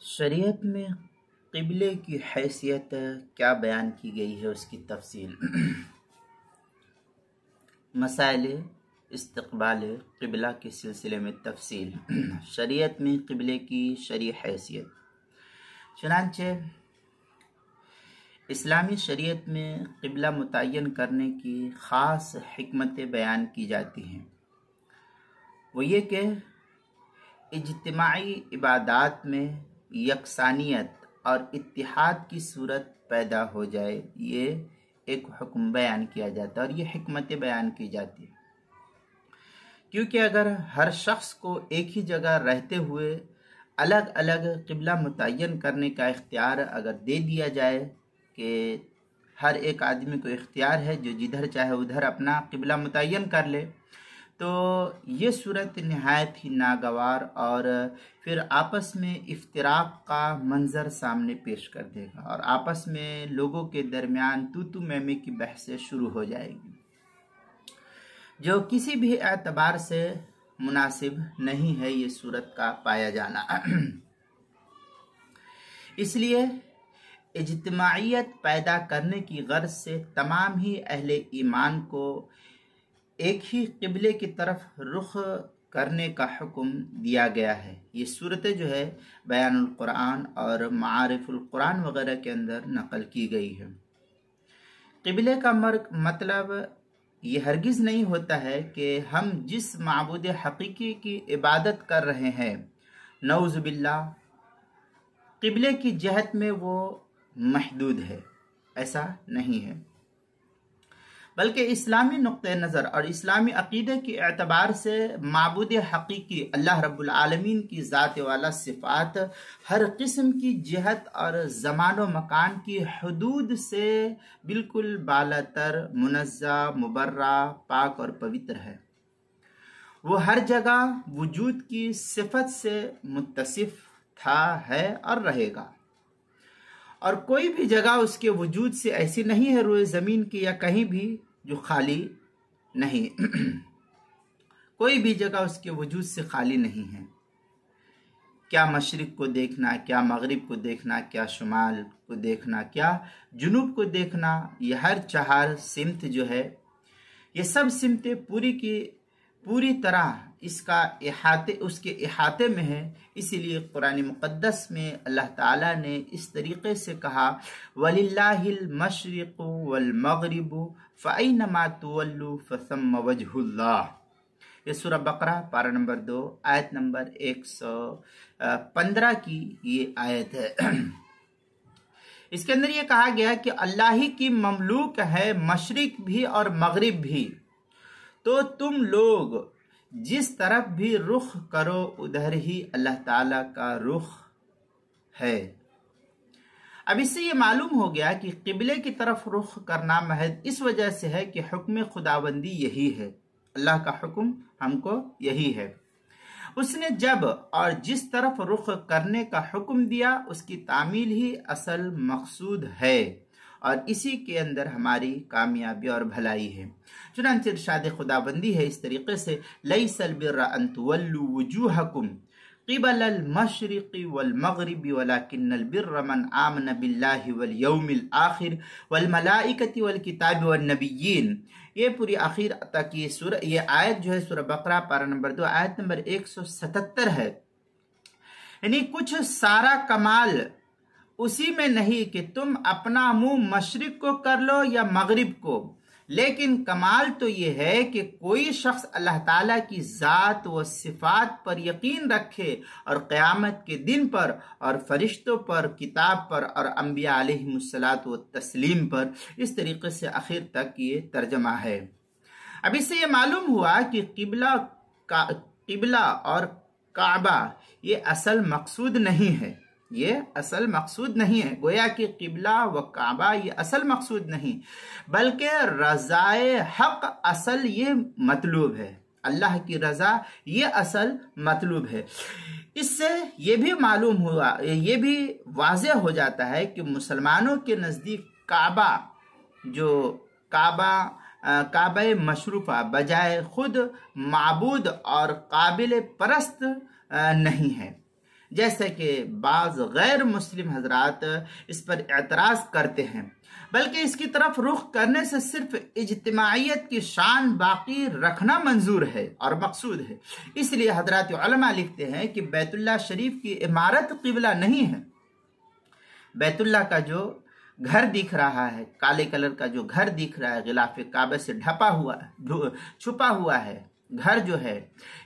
شریعت میں قبلے کی حیثیت کیا بیان کی گئی ہے، اس کی تفصیل۔ مسائل استقبال قبلہ کے سلسلے میں تفصیل۔ شریعت میں قبلے کی شرعی حیثیت۔ چنانچہ اسلامی شریعت میں قبلہ متعین کرنے کی خاص حکمتیں بیان کی جاتی ہیں۔ وہ یہ کہ اجتماعی عبادات میں یکسانیت اور اتحاد کی صورت پیدا ہو جائے، یہ ایک حکم بیان کیا جاتا ہے اور یہ حکمتیں بیان کی جاتی ہیں۔ کیونکہ اگر ہر شخص کو ایک ہی جگہ رہتے ہوئے الگ الگ قبلہ متعین کرنے کا اختیار اگر دے دیا جائے کہ ہر ایک آدمی کو اختیار ہے جو جدھر چاہے ادھر اپنا قبلہ متعین کر لے، تو یہ صورت نہایت ہی ناگوار اور پھر آپس میں افتراق کا منظر سامنے پیش کر دے گا اور آپس میں لوگوں کے درمیان تو میں کی بحثیں شروع ہو جائے گی، جو کسی بھی اعتبار سے مناسب نہیں ہے یہ صورت کا پایا جانا۔ اس لیے اجتماعیت پیدا کرنے کی غرض سے تمام ہی اہل ایمان کو ایک ہی قبلے کی طرف رخ کرنے کا حکم دیا گیا ہے۔ یہ صورتیں جو ہے بیان القرآن اور معارف القرآن وغیرہ کے اندر نقل کی گئی ہے۔ قبلے کا مطلب یہ ہرگز نہیں ہوتا ہے کہ ہم جس معبود حقیقی کی عبادت کر رہے ہیں، نعوذ باللہ، قبلے کی جہت میں وہ محدود ہے، ایسا نہیں ہے، بلکہ اسلامی نقطہ نظر اور اسلامی عقیدے کے اعتبار سے معبود حقیقی اللہ رب العالمین کی ذات والا صفات ہر قسم کی جہت اور زمان و مکان کی حدود سے بالکل بالاتر، منزہ، مبرہ، پاک اور پوتر ہے۔ وہ ہر جگہ وجود کی صفت سے متصف تھا، ہے اور رہے گا، اور کوئی بھی جگہ اس کے وجود سے ایسی نہیں ہے روئے زمین کی یا کہیں بھی جو خالی نہیں۔ کوئی بھی جگہ اس کے وجود سے خالی نہیں ہے۔ کیا مشرق کو دیکھنا، کیا مغرب کو دیکھنا، کیا شمال کو دیکھنا، کیا جنوب کو دیکھنا، یہ ہر چہار سمت جو ہے، یہ سب سمتیں پوری کی پوری طرح اس کے احاطے میں ہے۔ اسی لیے قرآن مقدس میں اللہ تعالیٰ نے اس طریقے سے کہا، وَلِلَّهِ الْمَشْرِقُ وَالْمَغْرِبُ فَأَيْنَمَا تُوَلُّوا فَثَمَّ وَجْهُ اللَّهِ۔ یہ سورہ بقرہ پارہ نمبر 2 آیت نمبر 115 کی یہ آیت ہے۔ اس کے اندر یہ کہا گیا کہ اللہ ہی کی مملوک ہے مشرق بھی اور مغرب بھی، تو تم لوگ جس طرف بھی رخ کرو ادھر ہی اللہ تعالیٰ کا رخ ہے۔ اب اس سے یہ معلوم ہو گیا کہ قبلے کی طرف رخ کرنا محض اس وجہ سے ہے کہ حکم خداوندی یہی ہے، اللہ کا حکم ہم کو یہی ہے۔ اس نے جب اور جس طرف رخ کرنے کا حکم دیا اس کی تعمیل ہی اصل مقصود ہے، اور اسی کے اندر ہماری کامیابی اور بھلائی ہے۔ چنانچہ ارشاد خداوندی ہے اس طریقے سے، لیس البر ان تولوا وجوہکم قبل المشرق والمغرب ولكن البر من آمن باللہ والیوم الآخر والملائکۃ والکتاب والنبیین۔ یہ پوری آخر تک یہ آیت جو ہے سورہ بقرہ پارہ نمبر 2 آیت نمبر 177 ہے۔ یعنی کچھ سارا کمال اسی میں نہیں کہ تم اپنا منہ مشرق کو کر لو یا مغرب کو، لیکن کمال تو یہ ہے کہ کوئی شخص اللہ تعالیٰ کی ذات و صفات پر یقین رکھے اور قیامت کے دن پر اور فرشتوں پر، کتاب پر اور انبیاء علیہم الصلاۃ والتسلیم پر۔ اس طریقے سے آخر تک یہ ترجمہ ہے۔ اب اس سے یہ معلوم ہوا کہ قبلہ اور کعبہ یہ اصل مقصود نہیں ہے، یہ اصل مقصود نہیں ہے۔ گویا کہ قبلہ و کعبہ یہ اصل مقصود نہیں، بلکہ رضائے حق اصل یہ مطلوب ہے، اللہ کی رضا یہ اصل مطلوب ہے۔ اس سے یہ بھی معلوم ہوا، یہ بھی واضح ہو جاتا ہے کہ مسلمانوں کے نزدیک کعبہ جو کعبہ مشروفہ بجائے خود معبود اور قابل پرست نہیں ہے، جیسے کہ بعض غیر مسلم حضرات اس پر اعتراض کرتے ہیں، بلکہ اس کی طرف رخ کرنے سے صرف اجتماعیت کی شان باقی رکھنا منظور ہے اور مقصود ہے۔ اس لیے حضرات علماء لکھتے ہیں کہ بیت اللہ شریف کی عمارت قبلہ نہیں ہے۔ بیت اللہ کا جو گھر دکھ رہا ہے، کالے کلر کا جو گھر دکھ رہا ہے، غلاف کعبہ سے چھپا ہوا ہے گھر جو ہے،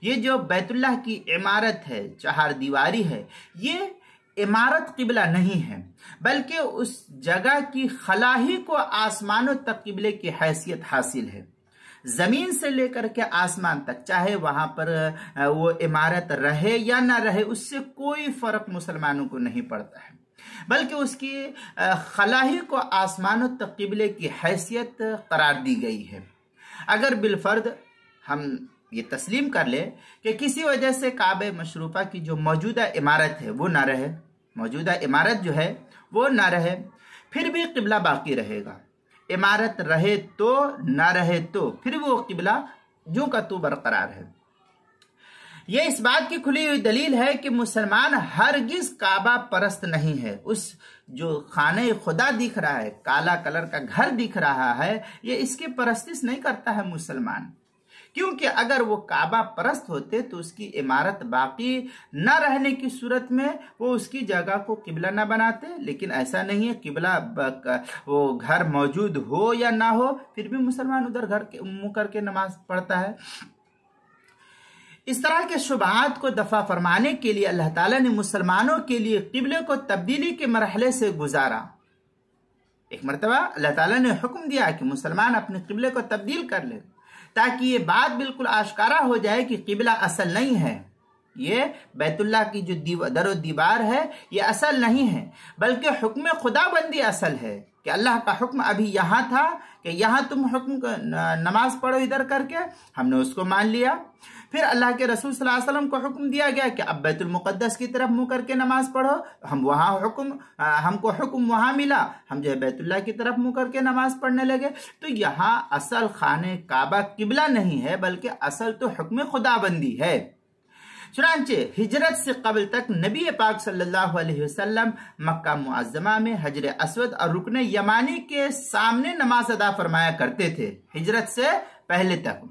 یہ جو بیت اللہ کی عمارت ہے، چہار دیواری ہے، یہ عمارت قبلہ نہیں ہے، بلکہ اس جگہ کی خلا ہی کو آسمانوں تک قبلے کی حیثیت حاصل ہے۔ زمین سے لے کر کے آسمان تک، چاہے وہاں پر وہ عمارت رہے یا نہ رہے، اس سے کوئی فرق مسلمانوں کو نہیں پڑتا ہے، بلکہ اس کی خلا ہی کو آسمانوں تک قبلے کی حیثیت قرار دی گئی ہے۔ اگر بالفرض ہم یہ تسلیم کر لیں کہ کسی وجہ سے کعبہ مشروفہ کی جو موجودہ عمارت ہے وہ نہ رہے، موجودہ عمارت جو ہے وہ نہ رہے، پھر بھی قبلہ باقی رہے گا۔ عمارت رہے تو نہ رہے تو پھر وہ قبلہ جو کا تو برقرار ہے۔ یہ اس بات کی کھلی ہوئی دلیل ہے کہ مسلمان ہرگز کعبہ پرست نہیں ہے۔ اس جو خانہ خدا دکھ رہا ہے، کالا کلر کا گھر دکھ رہا ہے، یہ اس کی پرستش نہیں کرتا ہے مسلمان، کیونکہ اگر وہ کعبہ پرست ہوتے تو اس کی عمارت باقی نہ رہنے کی صورت میں وہ اس کی جگہ کو قبلہ نہ بناتے، لیکن ایسا نہیں ہے، قبلہ وہ گھر موجود ہو یا نہ ہو پھر بھی مسلمان ادھر گھر کے منہ کر کے نماز پڑھتا ہے۔ اس طرح کے شبہات کو دفع فرمانے کے لیے اللہ تعالیٰ نے مسلمانوں کے لیے قبلے کو تبدیلی کے مرحلے سے گزارا۔ ایک مرتبہ اللہ تعالیٰ نے حکم دیا کہ مسلمان اپنے قبلے کو تبدیل کر لے، تاکہ یہ بات بالکل آشکارا ہو جائے کہ قبلہ اصل نہیں ہے، یہ بیت اللہ کی جو در و دیوار ہے یہ اصل نہیں ہے، بلکہ حکم خدا بندی اصل ہے، کہ اللہ کا حکم ابھی یہاں تھا کہ یہاں تم حکم نماز پڑھو ادھر کر کے، ہم نے اس کو مان لیا۔ پھر اللہ کے رسول صلی اللہ علیہ وسلم کو حکم دیا گیا کہ اب بیت المقدس کی طرف منہ کر کے نماز پڑھو، ہم کو حکم وہاں ملا، ہم جو ہے بیت اللہ کی طرف منہ کر کے نماز پڑھنے لگے۔ تو یہاں اصل خانہ کعبہ قبلہ نہیں ہے، بلکہ اصل تو حکم خدا بندی ہے۔ چنانچہ ہجرت سے قبل تک نبی پاک صلی اللہ علیہ وسلم مکہ معظمہ میں حجر اسود اور رکن یمانی کے سامنے نماز ادا فرمایا کرتے تھے، ہجرت سے پہلے تک،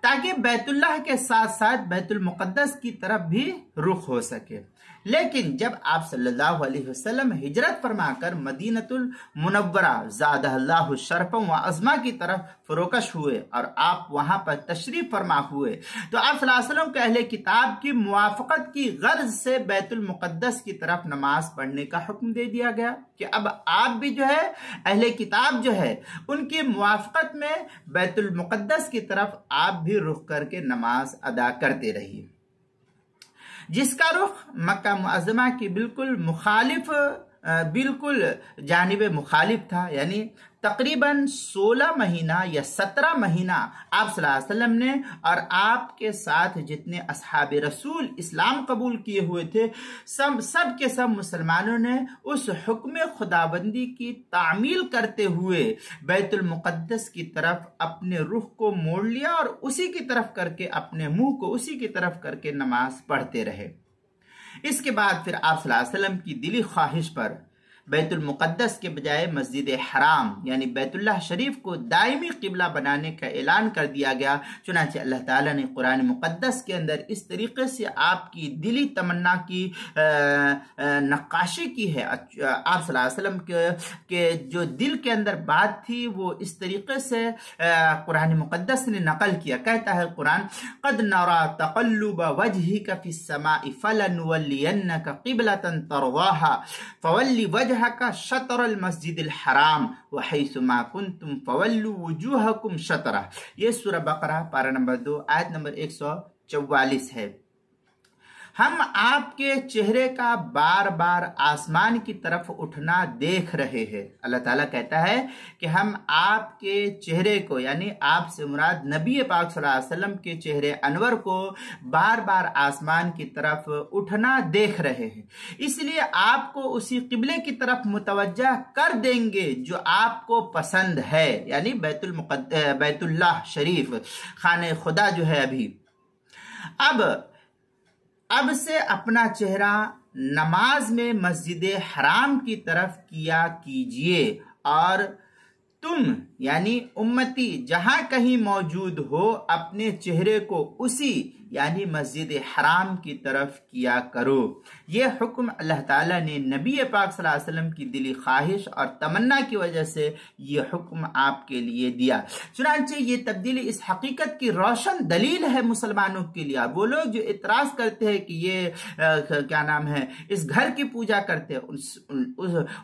تاکہ بیت اللہ کے ساتھ ساتھ بیت المقدس کی طرف بھی رخ ہو سکے۔ لیکن جب آپ صلی اللہ علیہ وسلم ہجرت فرما کر مدینۃ المنورہ زادہ اللہ شرفا و عظما کی طرف فروکش ہوئے اور آپ وہاں پر تشریف فرما ہوئے، تو آپ صلی اللہ علیہ وسلم کو اہل کتاب کی موافقت کی غرض سے بیت المقدس کی طرف نماز پڑھنے کا حکم دے دیا گیا کہ اب آپ بھی جو ہے اہل کتاب جو ہے ان کی موافقت میں بیت المقدس کی طرف آپ بھی رخ کر کے نماز ادا کرتے رہیے، جس کا رخ مکہ معظمہ کی بالکل جانب مخالف تھا، یعنی تقریباً 16 مہینہ یا 17 مہینہ آپ صلی اللہ علیہ وسلم نے اور آپ کے ساتھ جتنے اصحاب رسول اسلام قبول کیے ہوئے تھے سب کے سب مسلمانوں نے اس حکم خداوندی کی تعمیل کرتے ہوئے بیت المقدس کی طرف اپنے رخ کو موڑ لیا اور اسی کی طرف کر کے اپنے منہ کو اسی کی طرف کر کے نماز پڑھتے رہے۔ اس کے بعد پھر آپ صلی اللہ علیہ وسلم کی دلی خواہش پر بیت المقدس کے بجائے مسجد حرام یعنی بیت اللہ شریف کو دائمی قبلہ بنانے کا اعلان کر دیا گیا۔ چنانچہ اللہ تعالیٰ نے قرآن مقدس کے اندر اس طریقے سے آپ کی دلی تمنا کی نقاشی کی ہے۔ آپ صلی اللہ علیہ وسلم کے جو دل کے اندر بات تھی وہ اس طریقے سے قرآن مقدس نے نقل کیا۔ کہتا ہے قرآن، قد نرى تقلب وجهك في السماء فلنولينك قبلة ترضاها فول وجهك شطر المسجد الحرام وحيث ما كنتم فولوا وجوهكم شطرہ۔ یہ سورہ بقرہ پارہ نمبر 2 آیت نمبر 144 ہے۔ ہم آپ کے چہرے کا بار بار آسمان کی طرف اٹھنا دیکھ رہے ہیں۔ اللہ تعالیٰ کہتا ہے کہ ہم آپ کے چہرے کو یعنی آپ سے مراد نبی پاک صلی اللہ علیہ وسلم کے چہرے انور کو بار بار آسمان کی طرف اٹھنا دیکھ رہے ہیں، اس لیے آپ کو اسی قبلے کی طرف متوجہ کر دیں گے جو آپ کو پسند ہے، یعنی بیت اللہ شریف، خانہ خدا جو ہے۔ اب اب سے اپنا چہرہ نماز میں مسجد حرام کی طرف کیا کیجئے، اور تم یعنی امتی جہاں کہیں موجود ہو اپنے چہرے کو اسی یعنی مسجد حرام کی طرف کیا کرو۔ یہ حکم اللہ تعالیٰ نے نبی پاک صلی اللہ علیہ وسلم کی دلی خواہش اور تمنا کی وجہ سے یہ حکم آپ کے لیے دیا۔ چنانچہ یہ تبدیلی اس حقیقت کی روشن دلیل ہے مسلمانوں کے لیے۔ وہ لوگ جو اعتراض کرتے ہیں کہ یہ کیا نام ہے اس گھر کی پوجا کرتے ہیں،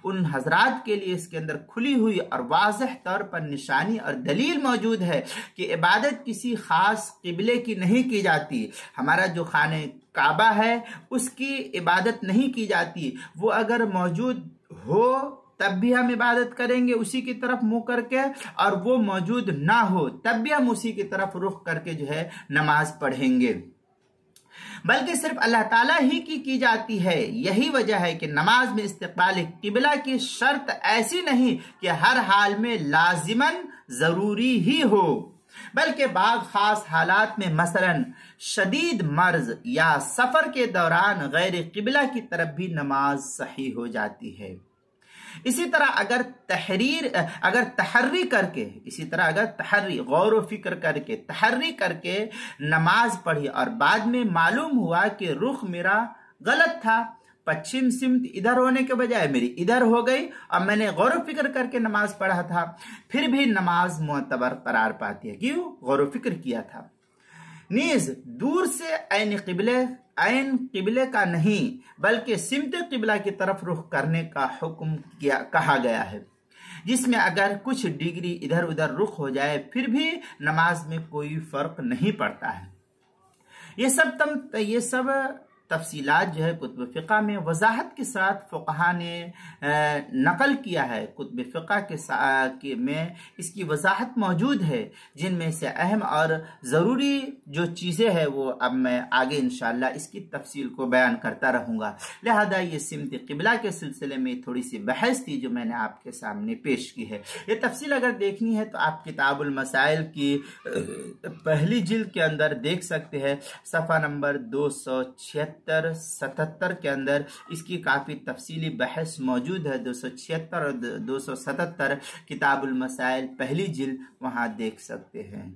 ان حضرات کے لیے اس کے اندر کھلی ہوئی اور واضح طور پر نشانی اور دلیل موجود ہے کہ عبادت کسی خاص قبلے کی نہیں کی جاتی۔ ہمارا جو خانہ کعبہ ہے اس کی عبادت نہیں کی جاتی، وہ اگر موجود ہو تب بھی ہم عبادت کریں گے اسی کی طرف منہ کر کے، اور وہ موجود نہ ہو تب بھی ہم اسی کی طرف رخ کر کے جو ہے نماز پڑھیں گے، بلکہ صرف اللہ تعالیٰ ہی کی جاتی ہے۔ یہی وجہ ہے کہ نماز میں استقبال قبلہ کی شرط ایسی نہیں کہ ہر حال میں لازماً ضروری ہی ہو، بلکہ بعض خاص حالات میں مثلا شدید مرض یا سفر کے دوران غیر قبلہ کی طرف بھی نماز صحیح ہو جاتی ہے۔ اسی طرح اگر غور و فکر کر کے تحری کر کے نماز پڑھی اور بعد میں معلوم ہوا کہ رخ میرا غلط تھا، پچھم سمت ادھر ہونے کے بجائے میری ادھر ہو گئی، اور میں نے غور و فکر کر کے نماز پڑھا تھا، پھر بھی نماز معتبر قرار پاتی ہے، کیوں؟ غور و فکر کیا تھا۔ نیز دور سے عین قبلے کا نہیں بلکہ سمت قبلہ کی طرف رخ کرنے کا حکم کہا گیا ہے، جس میں اگر کچھ ڈگری ادھر ادھر رخ ہو جائے پھر بھی نماز میں کوئی فرق نہیں پڑتا ہے۔ یہ سب تفصیلات جو ہے کتب فقہ میں وضاحت کے ساتھ فقہا نے نقل کیا ہے، کتب فقہ میں اس کی وضاحت موجود ہے، جن میں سے اہم اور ضروری جو چیزیں ہیں وہ اب میں آگے انشاءاللہ اس کی تفصیل کو بیان کرتا رہوں گا۔ لہذا یہ سمت قبلہ کے سلسلے میں تھوڑی سی بحث تھی جو میں نے آپ کے سامنے پیش کی ہے۔ یہ تفصیل اگر دیکھنی ہے تو آپ کتاب المسائل کی پہلی جلد کے اندر دیکھ سکتے ہیں، صفحہ نمبر 276-77 کے اندر اس کی کافی تفصیلی بحث موجود ہے۔ 276 اور 277 کتاب المسائل پہلی جلد وہاں دیکھ سکتے ہیں۔